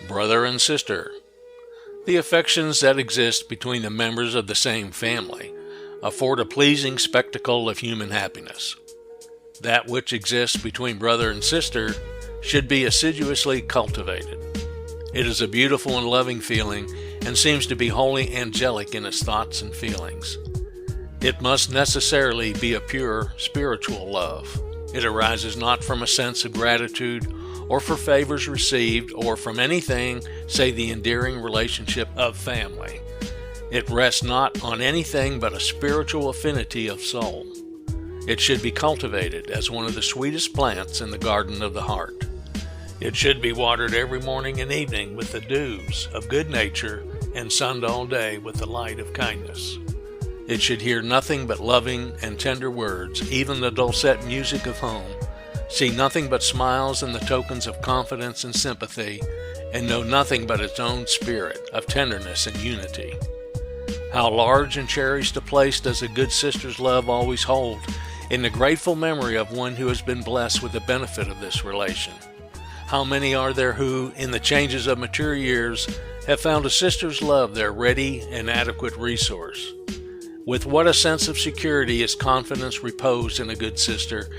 Brother and sister. The affections that exist between the members of the same family afford a pleasing spectacle of human happiness. That which exists between brother and sister should be assiduously cultivated. It is a beautiful and loving feeling and seems to be wholly angelic in its thoughts and feelings. It must necessarily be a pure spiritual love. It arises not from a sense of gratitude or for favors received or from anything save the endearing relationship of family. It rests not on anything but a spiritual affinity of soul. It should be cultivated as one of the sweetest plants in the garden of the heart. It should be watered every morning and evening with the dews of good nature and sunned all day with the light of kindness. It should hear nothing but loving and tender words, even the dulcet music of home, see nothing but smiles and the tokens of confidence and sympathy, and know nothing but its own spirit of tenderness and unity. How large and cherished a place does a good sister's love always hold in the grateful memory of one who has been blessed with the benefit of this relation. How many are there who, in the changes of mature years, have found a sister's love their ready and adequate resource. With what a sense of security is confidence reposed in a good sister,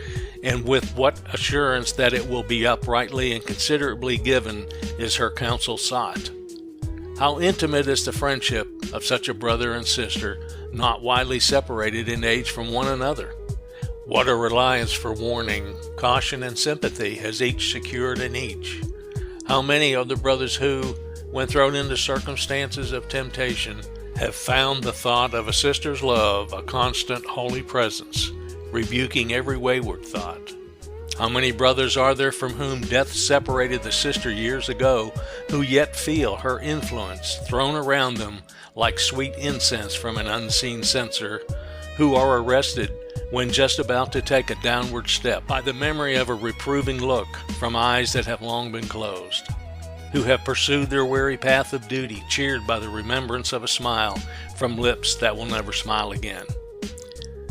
and with what assurance that it will be uprightly and considerately given is her counsel sought. How intimate is the friendship of such a brother and sister, not widely separated in age from one another. What a reliance for warning, caution, and sympathy has each secured in each. How many are the brothers who, when thrown into circumstances of temptation, have found the thought of a sister's love a constant holy presence, rebuking every wayward thought. How many brothers are there from whom death separated the sister years ago, who yet feel her influence thrown around them like sweet incense from an unseen censer, who are arrested when just about to take a downward step by the memory of a reproving look from eyes that have long been closed, who have pursued their weary path of duty, cheered by the remembrance of a smile from lips that will never smile again.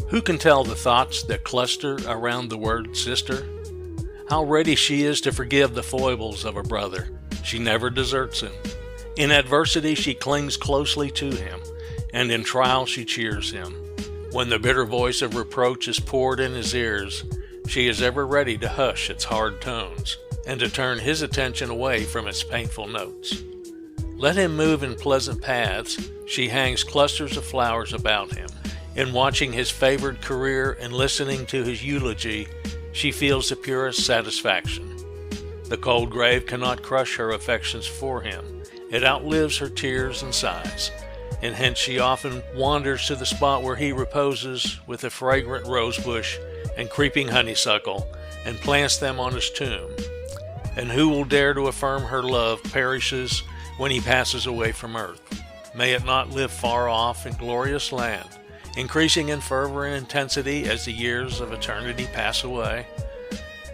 Who can tell the thoughts that cluster around the word sister? How ready she is to forgive the foibles of a brother. She never deserts him. In adversity she clings closely to him, and in trial she cheers him. When the bitter voice of reproach is poured in his ears, she is ever ready to hush its hard tones and to turn his attention away from its painful notes. Let him move in pleasant paths, she hangs clusters of flowers about him. In watching his favored career and listening to his eulogy, she feels the purest satisfaction. The cold grave cannot crush her affections for him. It outlives her tears and sighs, and hence she often wanders to the spot where he reposes with a fragrant rosebush and creeping honeysuckle, and plants them on his tomb. And who will dare to affirm her love perishes when he passes away from earth? May it not live far off in glorious land, increasing in fervor and intensity as the years of eternity pass away?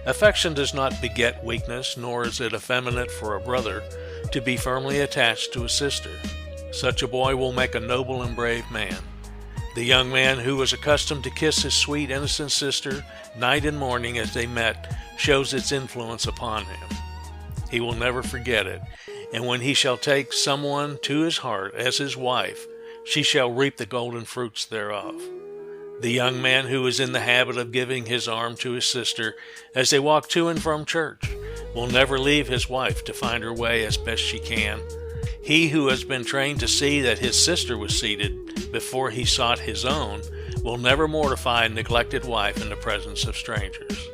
Affection does not beget weakness, nor is it effeminate for a brother to be firmly attached to a sister. Such a boy will make a noble and brave man. The young man who was accustomed to kiss his sweet, innocent sister night and morning as they met shows its influence upon him. He will never forget it, and when he shall take someone to his heart as his wife, she shall reap the golden fruits thereof. The young man who is in the habit of giving his arm to his sister as they walk to and from church will never leave his wife to find her way as best she can. He who has been trained to see that his sister was seated before he sought his own will never mortify a neglected wife in the presence of strangers.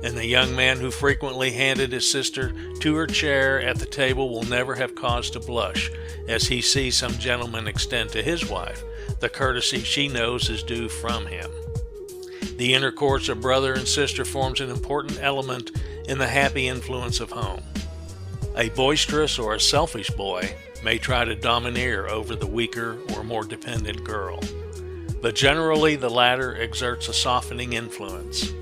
And the young man who frequently handed his sister to her chair at the table will never have cause to blush as he sees some gentleman extend to his wife the courtesy she knows is due from him. The intercourse of brother and sister forms an important element in the happy influence of home. A boisterous or a selfish boy may try to domineer over the weaker or more dependent girl, but generally the latter exerts a softening influence.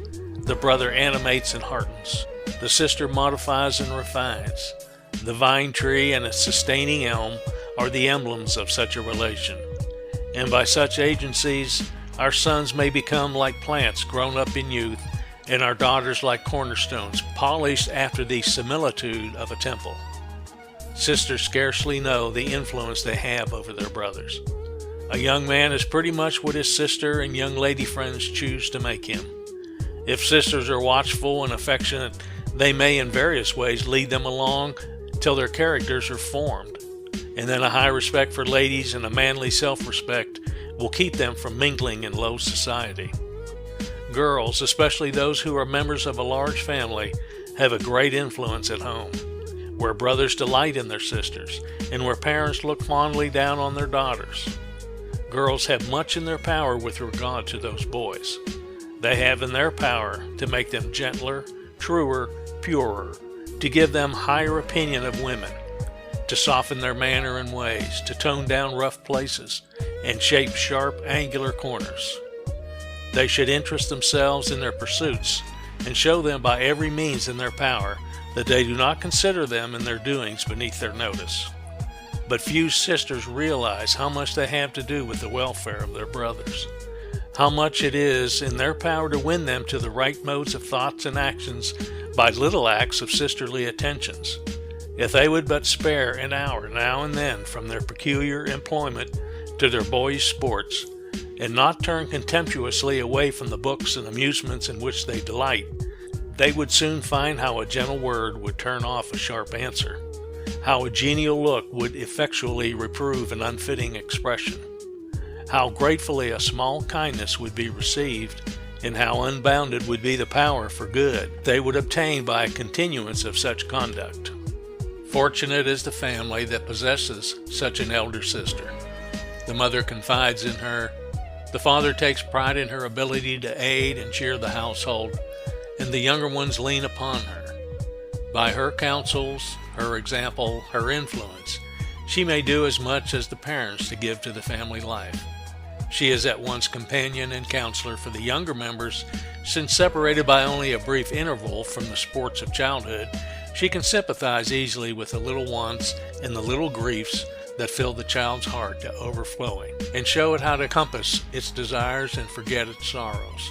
The brother animates and heartens. The sister modifies and refines. The vine tree and its sustaining elm are the emblems of such a relation. And by such agencies, our sons may become like plants grown up in youth, and our daughters like cornerstones polished after the similitude of a temple. Sisters scarcely know the influence they have over their brothers. A young man is pretty much what his sister and young lady friends choose to make him. If sisters are watchful and affectionate, they may in various ways lead them along till their characters are formed, and then a high respect for ladies and a manly self-respect will keep them from mingling in low society. Girls, especially those who are members of a large family, have a great influence at home, where brothers delight in their sisters, and where parents look fondly down on their daughters. Girls have much in their power with regard to those boys. They have in their power to make them gentler, truer, purer, to give them higher opinion of women, to soften their manner and ways, to tone down rough places, and shape sharp, angular corners. They should interest themselves in their pursuits, and show them by every means in their power that they do not consider them and their doings beneath their notice. But few sisters realize how much they have to do with the welfare of their brothers, how much it is in their power to win them to the right modes of thoughts and actions by little acts of sisterly attentions. If they would but spare an hour now and then from their peculiar employment to their boyish sports, and not turn contemptuously away from the books and amusements in which they delight, they would soon find how a gentle word would turn off a sharp answer, how a genial look would effectually reprove an unfitting expression, how gratefully a small kindness would be received, and how unbounded would be the power for good they would obtain by a continuance of such conduct. Fortunate is the family that possesses such an elder sister. The mother confides in her, the father takes pride in her ability to aid and cheer the household, and the younger ones lean upon her. By her counsels, her example, her influence, she may do as much as the parents to give to the family life. She is at once companion and counselor for the younger members, since separated by only a brief interval from the sports of childhood, she can sympathize easily with the little wants and the little griefs that fill the child's heart to overflowing, and show it how to compass its desires and forget its sorrows.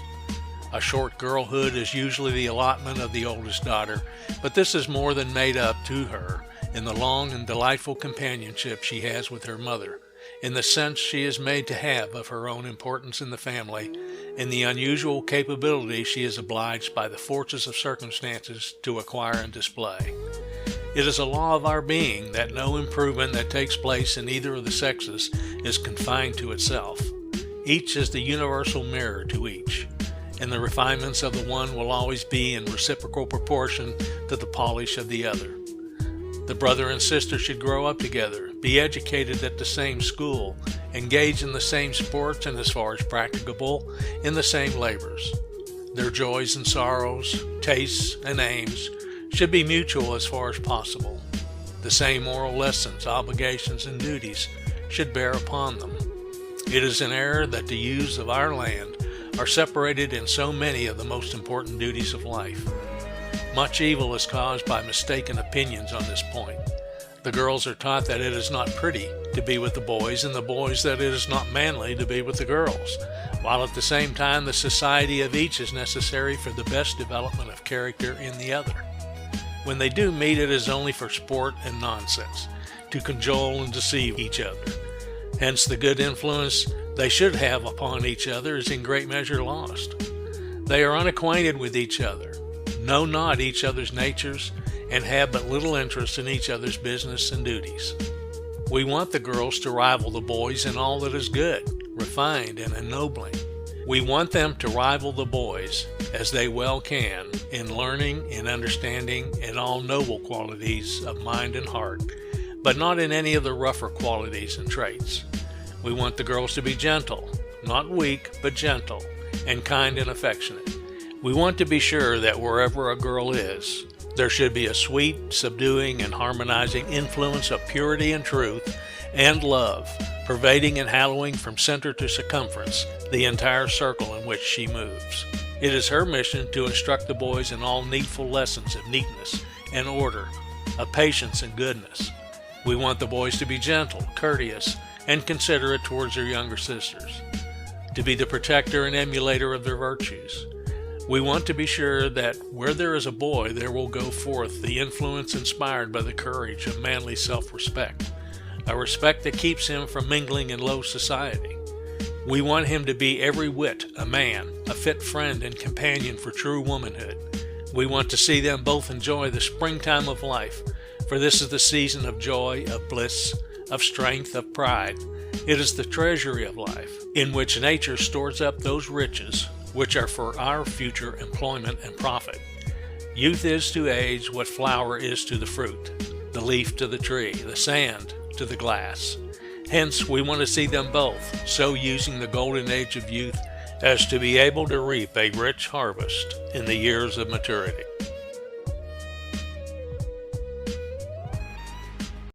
A short girlhood is usually the allotment of the oldest daughter, but this is more than made up to her in the long and delightful companionship she has with her mother, in the sense she is made to have of her own importance in the family, and the unusual capability she is obliged by the forces of circumstances to acquire and display. It is a law of our being that no improvement that takes place in either of the sexes is confined to itself. Each is the universal mirror to each, and the refinements of the one will always be in reciprocal proportion to the polish of the other. The brother and sister should grow up together, be educated at the same school, engage in the same sports, and as far as practicable, in the same labors. Their joys and sorrows, tastes and aims should be mutual as far as possible. The same moral lessons, obligations, and duties should bear upon them. It is an error that the youths of our land are separated in so many of the most important duties of life. Much evil is caused by mistaken opinions on this point. The girls are taught that it is not pretty to be with the boys, and the boys that it is not manly to be with the girls, while at the same time the society of each is necessary for the best development of character in the other. When they do meet, it is only for sport and nonsense, to cajole and deceive each other. Hence the good influence they should have upon each other is in great measure lost. They are unacquainted with each other, know not each other's natures, and have but little interest in each other's business and duties. We want the girls to rival the boys in all that is good, refined, and ennobling. We want them to rival the boys, as they well can, in learning, in understanding, in all noble qualities of mind and heart, but not in any of the rougher qualities and traits. We want the girls to be gentle, not weak, but gentle, and kind and affectionate. We want to be sure that wherever a girl is, there should be a sweet, subduing, and harmonizing influence of purity and truth and love, pervading and hallowing from center to circumference the entire circle in which she moves. It is her mission to instruct the boys in all needful lessons of neatness and order, of patience and goodness. We want the boys to be gentle, courteous, and considerate towards their younger sisters, to be the protector and emulator of their virtues. We want to be sure that where there is a boy, there will go forth the influence inspired by the courage of manly self-respect, a respect that keeps him from mingling in low society. We want him to be every whit a man, a fit friend and companion for true womanhood. We want to see them both enjoy the springtime of life, for this is the season of joy, of bliss, of strength, of pride. It is the treasury of life, in which nature stores up those riches which are for our future employment and profit. Youth is to age what flower is to the fruit, the leaf to the tree, the sand to the glass. Hence, we want to see them both so using the golden age of youth as to be able to reap a rich harvest in the years of maturity.